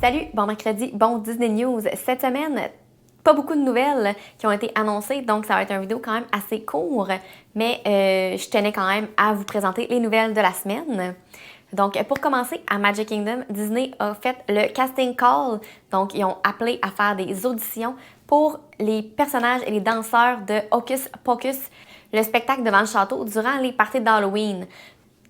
Salut, bon mercredi, bon Disney News. Cette semaine, pas beaucoup de nouvelles qui ont été annoncées, donc ça va être une vidéo quand même assez court, mais je tenais quand même à vous présenter les nouvelles de la semaine. Donc, pour commencer, à Magic Kingdom, Disney a fait le casting call. Donc, ils ont appelé à faire des auditions pour les personnages et les danseurs de Hocus Pocus, le spectacle devant le château durant les parties d'Halloween.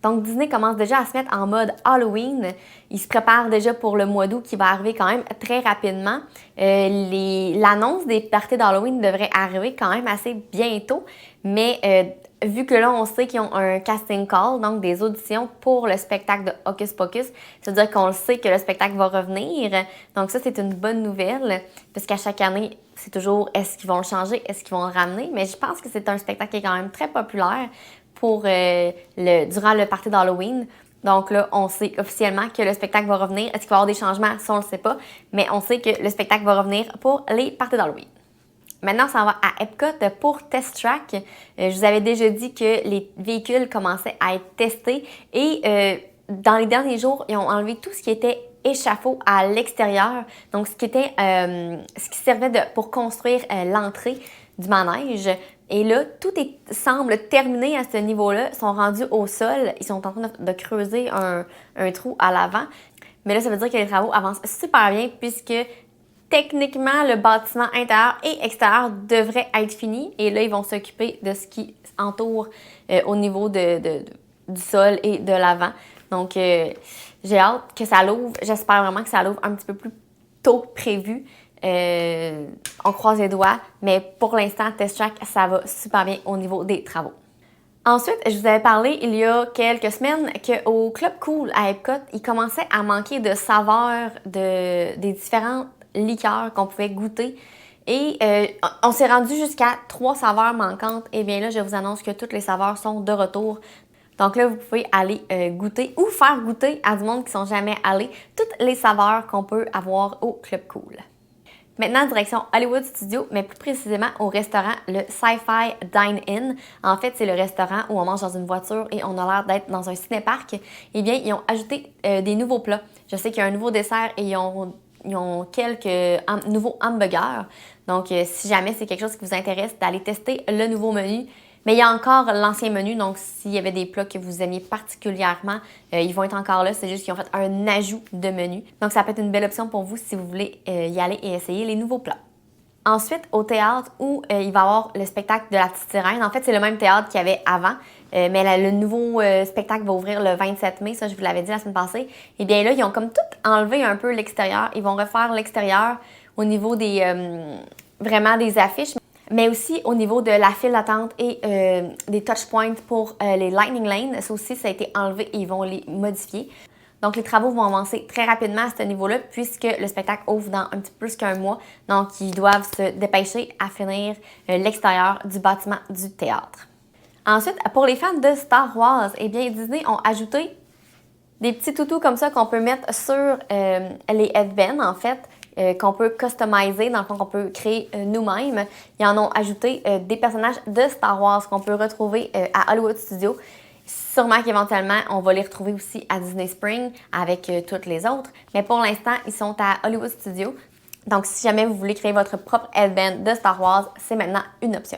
Donc, Disney commence déjà à se mettre en mode Halloween. Ils se préparent déjà pour le mois d'août qui va arriver quand même très rapidement. L'annonce des parties d'Halloween devrait arriver quand même assez bientôt. Mais vu que là, on sait qu'ils ont un casting call, donc des auditions pour le spectacle de Hocus Pocus, ça veut dire qu'on le sait que le spectacle va revenir. Donc ça, c'est une bonne nouvelle, parce qu'à chaque année, c'est toujours est-ce qu'ils vont le changer, est-ce qu'ils vont le ramener. Mais je pense que c'est un spectacle qui est quand même très populaire pour durant le party d'Halloween. Donc là, on sait officiellement que le spectacle va revenir. Est-ce qu'il va y avoir des changements? Ça, on ne le sait pas. Mais on sait que le spectacle va revenir pour les parties d'Halloween. Maintenant, ça va à Epcot pour Test Track. Je vous avais déjà dit que les véhicules commençaient à être testés et dans les derniers jours, ils ont enlevé tout ce qui était échafaud à l'extérieur. Donc, ce qui servait pour construire l'entrée du manège. Et là, semble terminé à ce niveau-là. Ils sont rendus au sol. Ils sont en train de creuser un trou à l'avant. Mais là, ça veut dire que les travaux avancent super bien puisque techniquement, le bâtiment intérieur et extérieur devrait être fini. Et là, ils vont s'occuper de ce qui entoure au niveau du sol et de l'avant. Donc, j'ai hâte que ça l'ouvre. J'espère vraiment que ça l'ouvre un petit peu plus tôt que prévu. On croise les doigts, mais pour l'instant, Test Track, ça va super bien au niveau des travaux. Ensuite, je vous avais parlé il y a quelques semaines qu'au Club Cool à Epcot, il commençait à manquer de saveurs des différentes liqueurs qu'on pouvait goûter. Et on s'est rendu jusqu'à 3 saveurs manquantes. Et bien là, je vous annonce que toutes les saveurs sont de retour. Donc là, vous pouvez aller goûter ou faire goûter à du monde qui ne sont jamais allés toutes les saveurs qu'on peut avoir au Club Cool. Maintenant, direction Hollywood Studios, mais plus précisément au restaurant le Sci-Fi Dine-In. En fait, c'est le restaurant où on mange dans une voiture et on a l'air d'être dans un ciné-parc. Eh bien, ils ont ajouté des nouveaux plats. Je sais qu'il y a un nouveau dessert et ils ont quelques nouveaux hamburgers. Donc, si jamais c'est quelque chose qui vous intéresse, d'aller tester le nouveau menu. Mais il y a encore l'ancien menu, donc s'il y avait des plats que vous aimiez particulièrement, ils vont être encore là. C'est juste qu'ils ont fait un ajout de menu. Donc, ça peut être une belle option pour vous si vous voulez y aller et essayer les nouveaux plats. Ensuite, au théâtre où il va y avoir le spectacle de la Petite Sirène. En fait, c'est le même théâtre qu'il y avait avant, mais le nouveau spectacle va ouvrir le 27 mai. Ça, je vous l'avais dit la semaine passée. Et bien là, ils ont comme tout enlevé un peu l'extérieur. Ils vont refaire l'extérieur au niveau vraiment des affiches, mais aussi au niveau de la file d'attente et des touchpoints pour les Lightning Lanes. Ça aussi, ça a été enlevé et ils vont les modifier. Donc, les travaux vont avancer très rapidement à ce niveau-là puisque le spectacle ouvre dans un petit peu plus qu'un mois. Donc, ils doivent se dépêcher à finir l'extérieur du bâtiment du théâtre. Ensuite, pour les fans de Star Wars, eh bien, Disney ont ajouté des petits toutous comme ça qu'on peut mettre sur les headbands, en fait, qu'on peut customiser, dans le fond, qu'on peut créer nous-mêmes. Ils en ont ajouté des personnages de Star Wars qu'on peut retrouver à Hollywood Studios. Sûrement qu'éventuellement, on va les retrouver aussi à Disney Springs avec toutes les autres. Mais pour l'instant, ils sont à Hollywood Studios. Donc, si jamais vous voulez créer votre propre headband de Star Wars, c'est maintenant une option.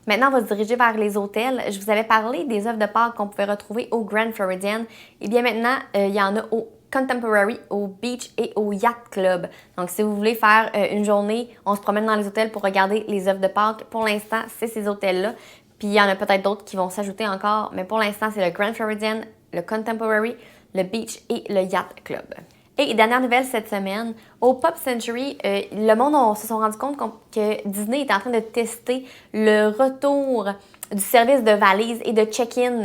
Maintenant, on va se diriger vers les hôtels. Je vous avais parlé des œuvres de Pâques qu'on pouvait retrouver au Grand Floridian. Et bien maintenant, il y en a au Contemporary, au Beach et au Yacht Club. Donc, si vous voulez faire une journée, on se promène dans les hôtels pour regarder les œuvres de Pâques. Pour l'instant, c'est ces hôtels-là. Puis, il y en a peut-être d'autres qui vont s'ajouter encore. Mais pour l'instant, c'est le Grand Floridian, le Contemporary, le Beach et le Yacht Club. Et dernière nouvelle cette semaine, au Pop Century, le monde se sont rendu compte que Disney est en train de tester le retour du service de valise et de check-in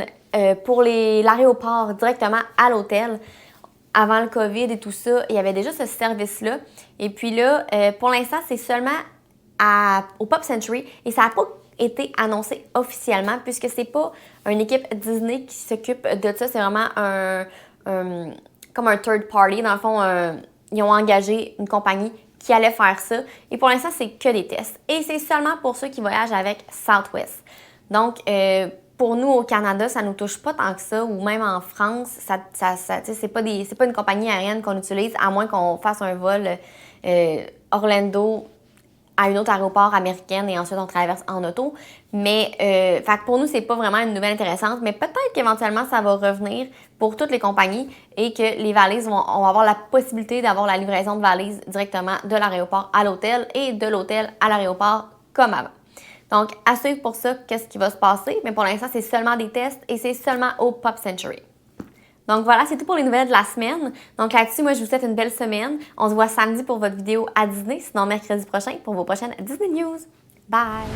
pour l'aéroport directement à l'hôtel. Avant le COVID et tout ça, il y avait déjà ce service-là. Et puis là, pour l'instant, c'est seulement au Pop Century et ça n'a pas été annoncé officiellement puisque c'est pas une équipe Disney qui s'occupe de ça. C'est vraiment comme un third party. Dans le fond, ils ont engagé une compagnie qui allait faire ça. Et pour l'instant, c'est que des tests. Et c'est seulement pour ceux qui voyagent avec Southwest. Donc, pour nous, au Canada, ça nous touche pas tant que ça, ou même en France, c'est pas une compagnie aérienne qu'on utilise, à moins qu'on fasse un vol Orlando à un autre aéroport américain et ensuite on traverse en auto. Mais fait que pour nous, c'est pas vraiment une nouvelle intéressante, mais peut-être qu'éventuellement, ça va revenir pour toutes les compagnies et que les valises on va avoir la possibilité d'avoir la livraison de valises directement de l'aéroport à l'hôtel et de l'hôtel à l'aéroport comme avant. Donc, à suivre pour ça, qu'est-ce qui va se passer? Mais pour l'instant, c'est seulement des tests et c'est seulement au Pop Century. Donc voilà, c'est tout pour les nouvelles de la semaine. Donc là-dessus, moi, je vous souhaite une belle semaine. On se voit samedi pour votre vidéo à Disney, sinon mercredi prochain pour vos prochaines Disney News. Bye!